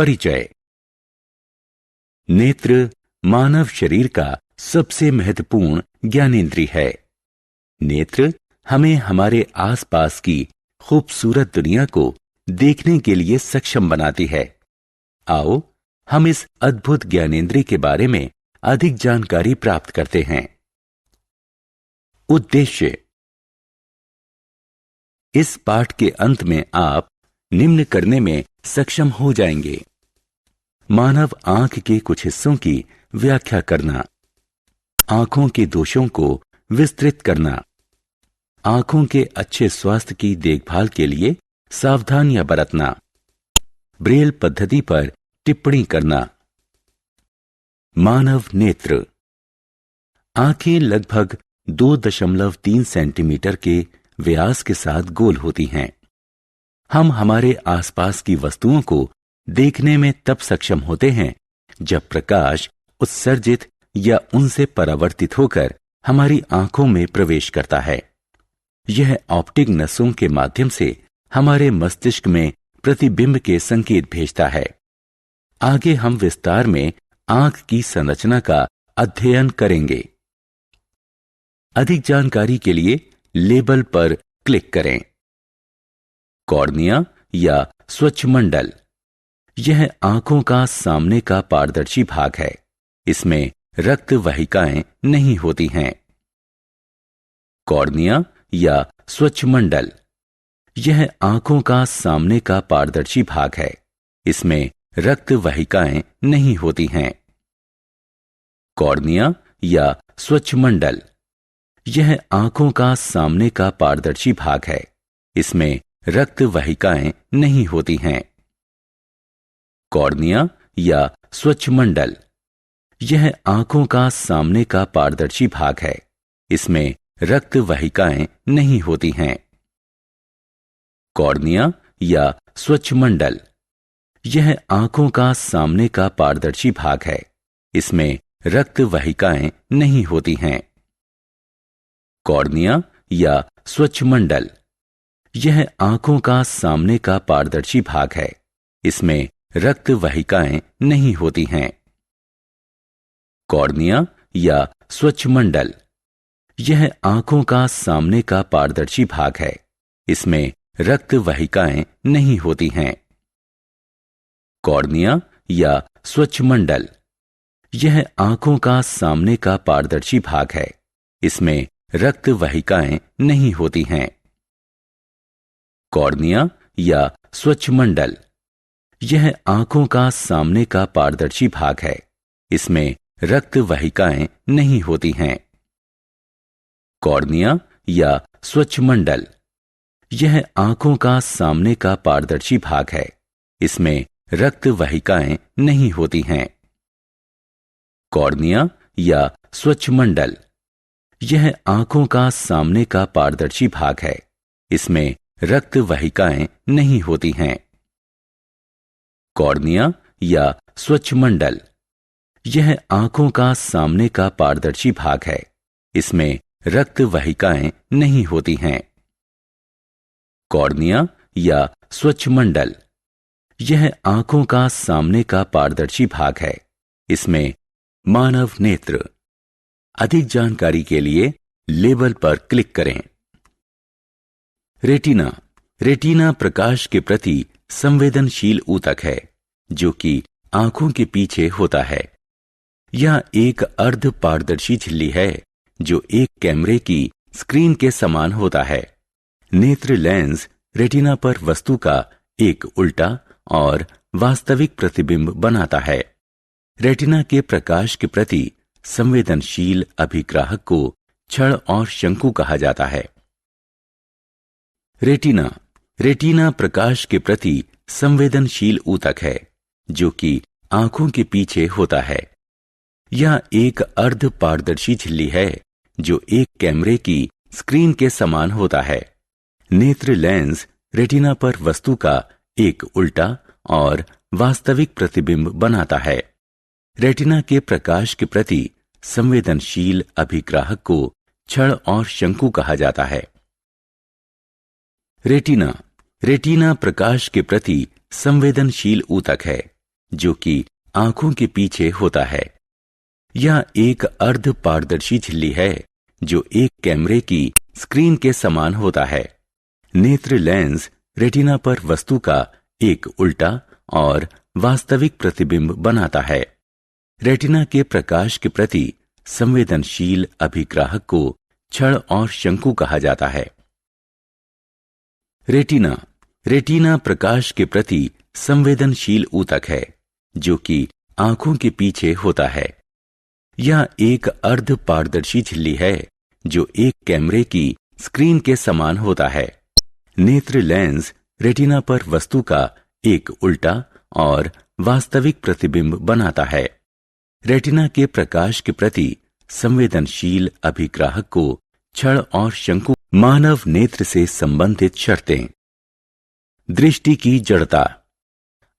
परिचय। नेत्र मानव शरीर का सबसे महत्वपूर्ण ज्ञानेंद्रिय है। नेत्र हमें हमारे आसपास की खूबसूरत दुनिया को देखने के लिए सक्षम बनाती है। आओ हम इस अद्भुत ज्ञानेंद्रिय के बारे में अधिक जानकारी प्राप्त करते हैं। उद्देश्य। इस पाठ के अंत में आप निम्न करने में सक्षम हो जाएंगे: मानव आंख के कुछ हिस्सों की व्याख्या करना, आंखों के दोषों को विस्तृत करना, आंखों के अच्छे स्वास्थ्य की देखभाल के लिए सावधानियां बरतना, ब्रेल पद्धति पर टिप्पणी करना। मानव नेत्र। आंखें लगभग 2.3 सेंटीमीटर के व्यास के साथ गोल होती हैं। हम हमारे आसपास की वस्तुओं को देखने में तब सक्षम होते हैं जब प्रकाश उत्सर्जित या उनसे परावर्तित होकर हमारी आंखों में प्रवेश करता है। यह ऑप्टिक नसों के माध्यम से हमारे मस्तिष्क में प्रतिबिंब के संकेत भेजता है। आगे हम विस्तार में आंख की संरचना का अध्ययन करेंगे। अधिक जानकारी के लिए लेबल पर क्लिक करें। कॉर्निया या स्वच्छमंडल। यह आंखों का सामने का पारदर्शी भाग है। इसमें रक्त वाहिकाएं नहीं होती हैं। कॉर्निया या स्वच्छमंडल। यह आंखों का सामने का पारदर्शी भाग है। इसमें रक्त वाहिकाएं नहीं होती हैं। कॉर्निया या स्वच्छमंडल। यह आंखों का सामने का पारदर्शी भाग है। इसमें रक्त वाहिकाएं नहीं होती हैं। कॉर्निया या स्वच्छमंडल। यह आंखों का सामने का पारदर्शी भाग है। इसमें रक्त वाहिकाएं नहीं होती हैं। कॉर्निया या स्वच्छमंडल। यह आंखों का सामने का पारदर्शी भाग है। इसमें रक्त वाहिकाएं नहीं होती हैं। कॉर्निया या स्वच्छमंडल। यह आंखों का सामने का पारदर्शी भाग है। इसमें रक्त वाहिकाएं नहीं होती हैं। कॉर्निया या स्वच्छमंडल। यह आंखों का सामने का पारदर्शी भाग है। इसमें रक्त वाहिकाएं नहीं होती हैं। कॉर्निया या स्वच्छमंडल। यह आंखों का सामने का पारदर्शी भाग है। इसमें रक्त वाहिकाएं नहीं होती हैं। कॉर्निया या स्वच्छमंडल। यह आंखों का सामने का पारदर्शी भाग है। इसमें रक्त वाहिकाएं नहीं होती हैं। कॉर्निया या स्वच्छमंडल। यह आंखों का सामने का पारदर्शी भाग है। इसमें रक्त वाहिकाएं नहीं होती हैं। कॉर्निया या स्वच्छमंडल। यह आंखों का सामने का पारदर्शी भाग है। इसमें रक्त वाहिकाएं नहीं होती हैं। कॉर्निया या स्वच्छमंडल। यह आंखों का सामने का पारदर्शी भाग है। इसमें रक्त वाहिकाएं नहीं होती हैं। कॉर्निया या स्वच्छमंडल। यह आंखों का सामने का पारदर्शी भाग है। इसमें मानव नेत्र। अधिक जानकारी के लिए लेबल पर क्लिक करें। रेटिना। रेटिना प्रकाश के प्रति संवेदनशील ऊतक है जो कि आंखों के पीछे होता है। यह एक अर्ध पारदर्शी झिल्ली है जो एक कैमरे की स्क्रीन के समान होता है। नेत्र लेंस रेटिना पर वस्तु का एक उल्टा और वास्तविक प्रतिबिंब बनाता है। रेटिना के प्रकाश के प्रति संवेदनशील अभिग्राहक को छड़ और शंकु कहा जाता है। रेटिना। रेटिना प्रकाश के प्रति संवेदनशील ऊतक है जो कि आंखों के पीछे होता है। यह एक अर्ध पारदर्शी झिल्ली है जो एक कैमरे की स्क्रीन के समान होता है। नेत्र लेंस रेटिना पर वस्तु का एक उल्टा और वास्तविक प्रतिबिंब बनाता है। रेटिना के प्रकाश के प्रति संवेदनशील अभिग्राहक को छड़ और शंकु कहा जाता है। रेटिना। रेटिना प्रकाश के प्रति संवेदनशील ऊतक है जो कि आंखों के पीछे होता है। यह एक अर्ध पारदर्शी झिल्ली है जो एक कैमरे की स्क्रीन के समान होता है। नेत्र लेंस रेटिना पर वस्तु का एक उल्टा और वास्तविक प्रतिबिंब बनाता है। रेटिना के प्रकाश के प्रति संवेदनशील अभिग्राहक को छड़ और शंकु कहा जाता है। रेटिना प्रकाश के प्रति संवेदनशील ऊतक है जो कि आंखों के पीछे होता है। यह एक अर्ध पारदर्शी झिल्ली है जो एक कैमरे की स्क्रीन के समान होता है। नेत्र लेंस रेटिना पर वस्तु का एक उल्टा और वास्तविक प्रतिबिंब बनाता है। रेटिना के प्रकाश के प्रति संवेदनशील अभिग्राहक को छड़ और शंकु। मानव नेत्र से संबंधित शर्तें। दृष्टि की जड़ता।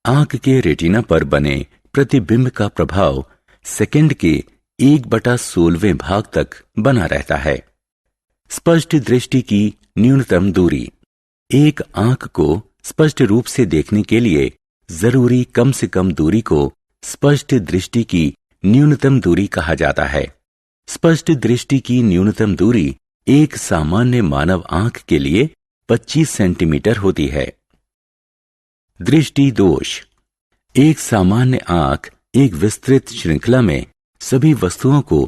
आंख के रेटिना पर बने प्रतिबिंब का प्रभाव सेकंड के 1/16वें भाग तक बना रहता है। स्पष्ट दृष्टि की न्यूनतम दूरी। एक आंख को स्पष्ट रूप से देखने के लिए जरूरी कम से कम दूरी को स्पष्ट दृष्टि की न्यूनतम दूरी कहा जाता है। स्पष्ट दृष्टि की न्यूनतम दूरी एक सामान्य मानव आंख के लिए 25 सेंटीमीटर होती है। दृष्टि दोष। एक सामान्य आंख एक विस्तृत श्रृंखला में सभी वस्तुओं को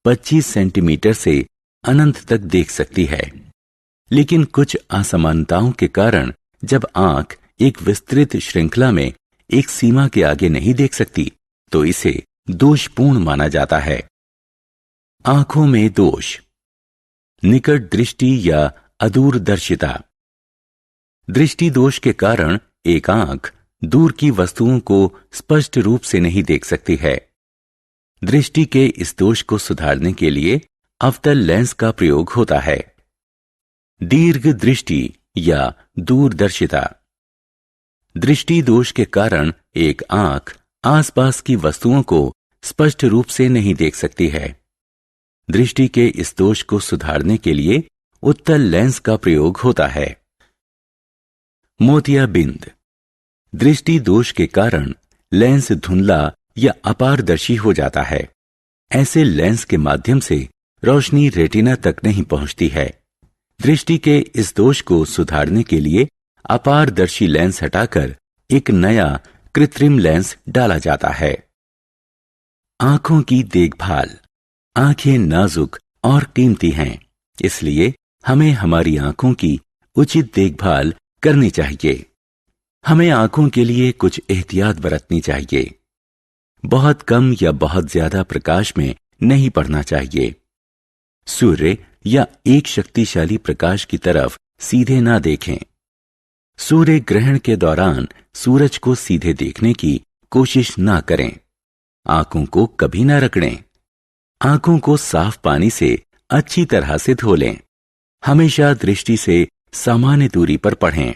25 सेंटीमीटर से अनंत तक देख सकती है, लेकिन कुछ असमानताओं के कारण जब आंख एक विस्तृत श्रृंखला में एक सीमा के आगे नहीं देख सकती तो इसे दोषपूर्ण माना जाता है। आंखों में दोष। निकट दृष्टि या अदूरदर्शिता। दृष्टि दोष के कारण एक आंख दूर की वस्तुओं को स्पष्ट रूप से नहीं देख सकती है। दृष्टि के इस दोष को सुधारने के लिए अवतल लेंस का प्रयोग होता है। दीर्घ दृष्टि या दूरदर्शिता। दृष्टि दोष के कारण एक आंख आसपास की वस्तुओं को स्पष्ट रूप से नहीं देख सकती है। दृष्टि के इस दोष को सुधारने के लिए उत्तल लेंस का प्रयोग होता है। मोतियाबिंद। दृष्टि दोष के कारण लेंस धुंधला या अपारदर्शी हो जाता है। ऐसे लेंस के माध्यम से रोशनी रेटिना तक नहीं पहुंचती है। दृष्टि के इस दोष को सुधारने के लिए अपारदर्शी लेंस हटाकर एक नया कृत्रिम लेंस डाला जाता है। आंखों की देखभाल। आंखें नाजुक और कीमती हैं, इसलिए हमें हमारी आंखों की उचित देखभाल करनी चाहिए। हमें आंखों के लिए कुछ एहतियात बरतनी चाहिए। बहुत कम या बहुत ज्यादा प्रकाश में नहीं पड़ना चाहिए। सूर्य या एक शक्तिशाली प्रकाश की तरफ सीधे ना देखें। सूर्य ग्रहण के दौरान सूरज को सीधे देखने की कोशिश ना करें। आंखों को कभी ना रगड़ें। आंखों को साफ पानी से अच्छी तरह से धो लें। हमेशा दृष्टि से सामान्य दूरी पर पढ़ें।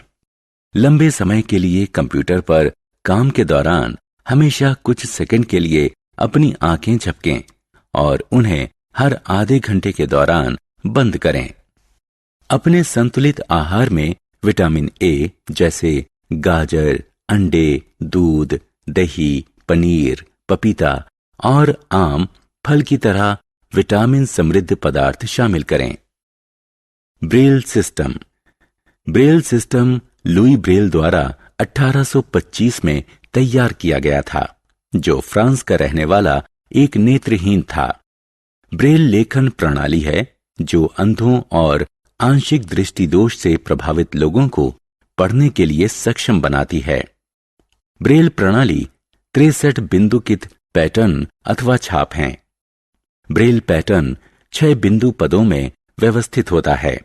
लंबे समय के लिए कंप्यूटर पर काम के दौरान हमेशा कुछ सेकंड के लिए अपनी आंखें झपकें और उन्हें हर आधे घंटे के दौरान बंद करें। अपने संतुलित आहार में विटामिन ए जैसे गाजर, अंडे, दूध, दही, पनीर, पपीता और आम फल की तरह विटामिन समृद्ध पदार्थ शामिल करें। Braille system. Braille system Louis Braille द्वारा 1825 में तैयार किया गया था, जो फ्रांस का रहने वाला एक नेत्रहीन था। ब्रेल लेखन प्रणाली है जो अंधों और आंशिक दृष्टि दोष से प्रभावित लोगों को पढ़ने के लिए सक्षम बनाती है। ब्रेल प्रणाली 63 बिंदुकित पैटर्न अथवा छाप हैं। ब्रेल पैटर्न 6 बिंदु पदों में व्यवस्थित होता है।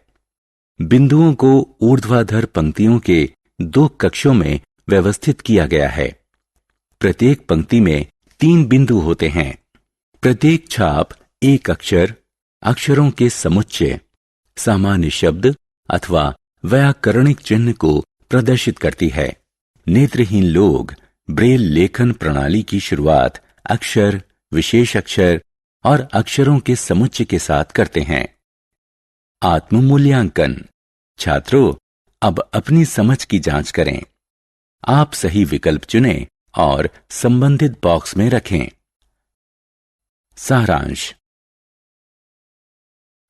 बिंदुओं को ऊर्ध्वाधर पंक्तियों के 2 कक्षों में व्यवस्थित किया गया है। प्रत्येक पंक्ति में 3 बिंदु होते हैं। प्रत्येक छाप एक अक्षर, अक्षरों के समुच्चय, सामान्य शब्द अथवा व्याकरणिक चिन्ह को प्रदर्शित करती है। नेत्रहीन लोग ब्रेल लेखन प्रणाली की शुरुआत अक्षर, विशेष अक्षर और अक्षरों के समुच्चय के साथ करते हैं। आत्म मूल्यांकन। छात्रों, अब अपनी समझ की जांच करें। आप सही विकल्प चुनें और संबंधित बॉक्स में रखें। सारांश।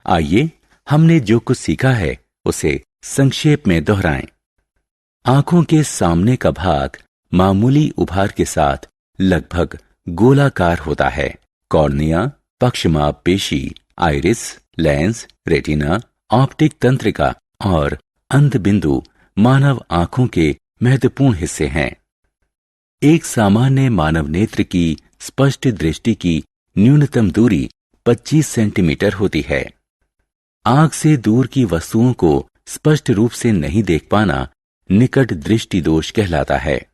आइए हमने जो कुछ सीखा है उसे संक्षेप में दोहराएं। आंखों के सामने का भाग मामूली उभार के साथ लगभग गोलाकार होता है। कॉर्निया, पक्षमाप पेशी, आइरिस, लेंस, रेटिना, ऑप्टिक तंत्रिका और अंधबिंदु मानव आंखों के महत्वपूर्ण हिस्से हैं। एक सामान्य मानव नेत्र की स्पष्ट दृष्टि की न्यूनतम दूरी 25 सेंटीमीटर होती है। आंख से दूर की वस्तुओं को स्पष्ट रूप से नहीं देख पाना निकट दृष्टि दोष कहलाता है।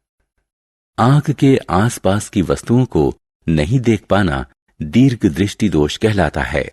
आंख के आसपास की वस्तुओं को नहीं देख पाना दीर्घ दृष्टि दोष कहलाता है।